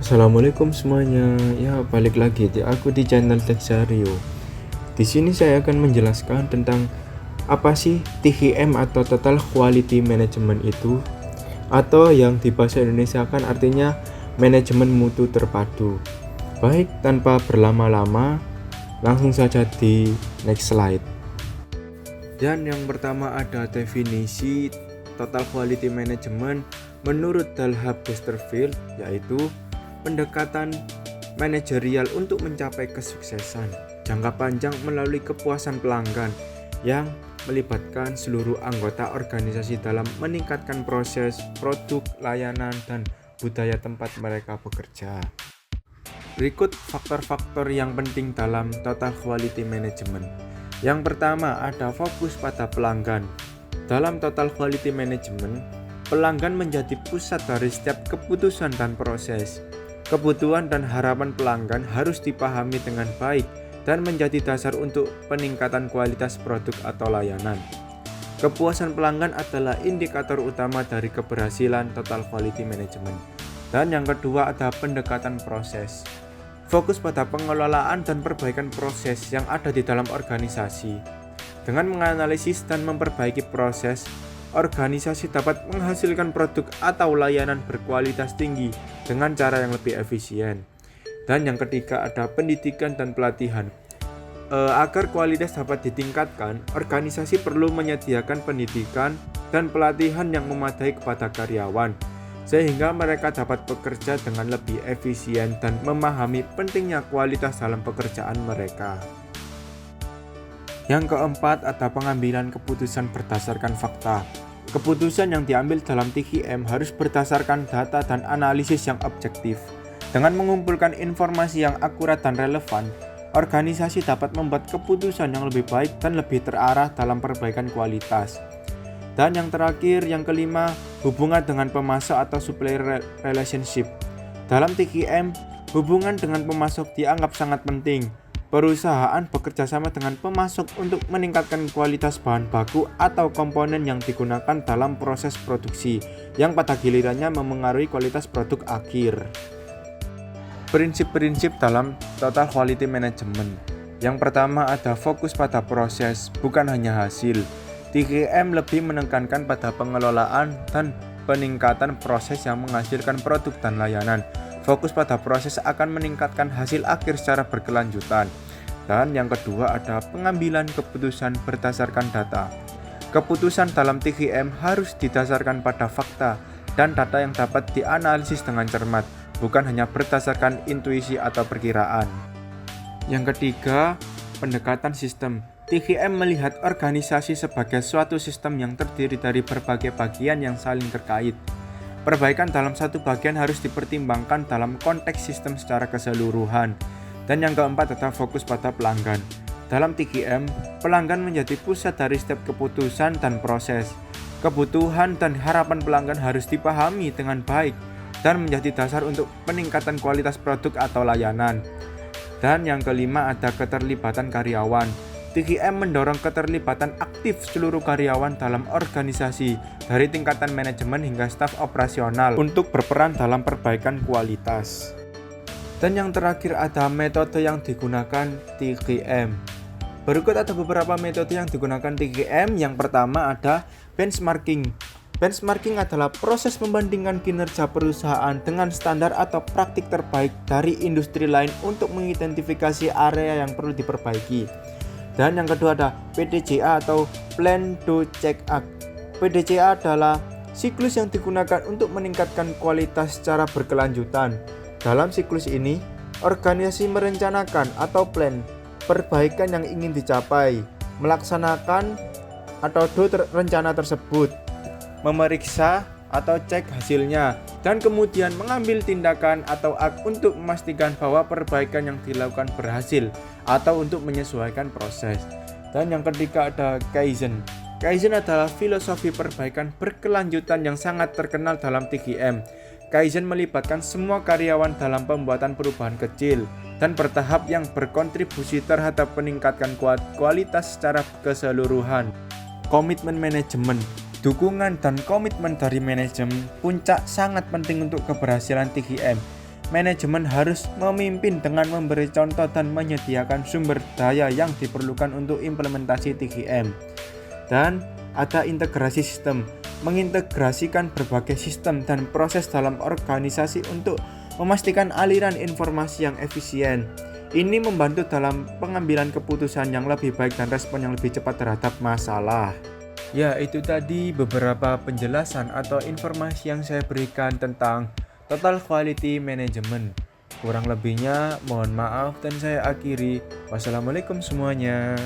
Assalamualaikum semuanya. Ya, balik lagi di aku di channel Texario. Di sini saya akan menjelaskan tentang apa sih TQM atau Total Quality Management itu, atau yang di bahasa Indonesia kan artinya manajemen mutu terpadu. Baik, tanpa berlama-lama, langsung saja di next slide. Dan yang pertama ada definisi Total Quality Management menurut Dalhab Westerveld, yaitu pendekatan manajerial untuk mencapai kesuksesan jangka panjang melalui kepuasan pelanggan yang melibatkan seluruh anggota organisasi dalam meningkatkan proses, produk, layanan, dan budaya tempat mereka bekerja. Berikut faktor-faktor yang penting dalam Total Quality Management. Yang pertama ada fokus pada pelanggan. Dalam Total Quality Management, pelanggan menjadi pusat dari setiap keputusan dan proses. Kebutuhan dan harapan pelanggan harus dipahami dengan baik dan menjadi dasar untuk peningkatan kualitas produk atau layanan. Kepuasan pelanggan adalah indikator utama dari keberhasilan Total Quality Management. Dan yang kedua ada pendekatan proses. Fokus pada pengelolaan dan perbaikan proses yang ada di dalam organisasi. Dengan menganalisis dan memperbaiki proses, organisasi dapat menghasilkan produk atau layanan berkualitas tinggi dengan cara yang lebih efisien. Dan yang ketiga ada pendidikan dan pelatihan. Agar kualitas dapat ditingkatkan, organisasi perlu menyediakan pendidikan dan pelatihan yang memadai kepada karyawan, sehingga mereka dapat bekerja dengan lebih efisien dan memahami pentingnya kualitas dalam pekerjaan mereka. Yang keempat ada pengambilan keputusan berdasarkan fakta. Keputusan yang diambil dalam TQM harus berdasarkan data dan analisis yang objektif. Dengan mengumpulkan informasi yang akurat dan relevan, organisasi dapat membuat keputusan yang lebih baik dan lebih terarah dalam perbaikan kualitas. Dan yang terakhir, yang kelima, hubungan dengan pemasok atau supplier relationship. Dalam TQM, hubungan dengan pemasok dianggap sangat penting. Perusahaan bekerja sama dengan pemasok untuk meningkatkan kualitas bahan baku atau komponen yang digunakan dalam proses produksi, yang pada gilirannya memengaruhi kualitas produk akhir. Prinsip-prinsip dalam Total Quality Management. Yang pertama ada fokus pada proses, bukan hanya hasil. TQM lebih menekankan pada pengelolaan dan peningkatan proses yang menghasilkan produk dan layanan. Fokus pada proses akan meningkatkan hasil akhir secara berkelanjutan. Dan yang kedua ada pengambilan keputusan berdasarkan data. Keputusan dalam TQM harus didasarkan pada fakta dan data yang dapat dianalisis dengan cermat, bukan hanya berdasarkan intuisi atau perkiraan. Yang ketiga, pendekatan sistem. TQM melihat organisasi sebagai suatu sistem yang terdiri dari berbagai bagian yang saling terkait. Perbaikan dalam satu bagian harus dipertimbangkan dalam konteks sistem secara keseluruhan. Dan yang keempat adalah fokus pada pelanggan. Dalam TQM, pelanggan menjadi pusat dari setiap keputusan dan proses. Kebutuhan dan harapan pelanggan harus dipahami dengan baik dan menjadi dasar untuk peningkatan kualitas produk atau layanan. Dan yang kelima ada keterlibatan karyawan. TQM mendorong keterlibatan aktif seluruh karyawan dalam organisasi, dari tingkatan manajemen hingga staf operasional, untuk berperan dalam perbaikan kualitas. Dan yang terakhir ada metode yang digunakan TQM. Berikut ada beberapa metode yang digunakan TQM. Yang pertama ada benchmarking. Benchmarking adalah proses membandingkan kinerja perusahaan dengan standar atau praktik terbaik dari industri lain untuk mengidentifikasi area yang perlu diperbaiki. Dan yang kedua ada PDCA atau Plan Do Check Act. PDCA adalah siklus yang digunakan untuk meningkatkan kualitas secara berkelanjutan. Dalam siklus ini, organisasi merencanakan atau plan perbaikan yang ingin dicapai, melaksanakan atau rencana tersebut, memeriksa atau cek hasilnya, dan kemudian mengambil tindakan atau untuk memastikan bahwa perbaikan yang dilakukan berhasil atau untuk menyesuaikan proses. Dan yang ketiga ada Kaizen. Kaizen adalah filosofi perbaikan berkelanjutan yang sangat terkenal dalam TQM. Kaizen melibatkan semua karyawan dalam pembuatan perubahan kecil dan bertahap yang berkontribusi terhadap peningkatan kualitas secara keseluruhan. Komitmen manajemen. Dukungan dan komitmen dari manajemen puncak sangat penting untuk keberhasilan TQM. Manajemen harus memimpin dengan memberi contoh dan menyediakan sumber daya yang diperlukan untuk implementasi 3M. Dan ada integrasi sistem, mengintegrasikan berbagai sistem dan proses dalam organisasi untuk memastikan aliran informasi yang efisien. Ini membantu dalam pengambilan keputusan yang lebih baik dan respon yang lebih cepat terhadap masalah. Ya, itu tadi beberapa penjelasan atau informasi yang saya berikan tentang Total Quality Management. Kurang lebihnya mohon maaf dan saya akhiri. Wassalamualaikum semuanya.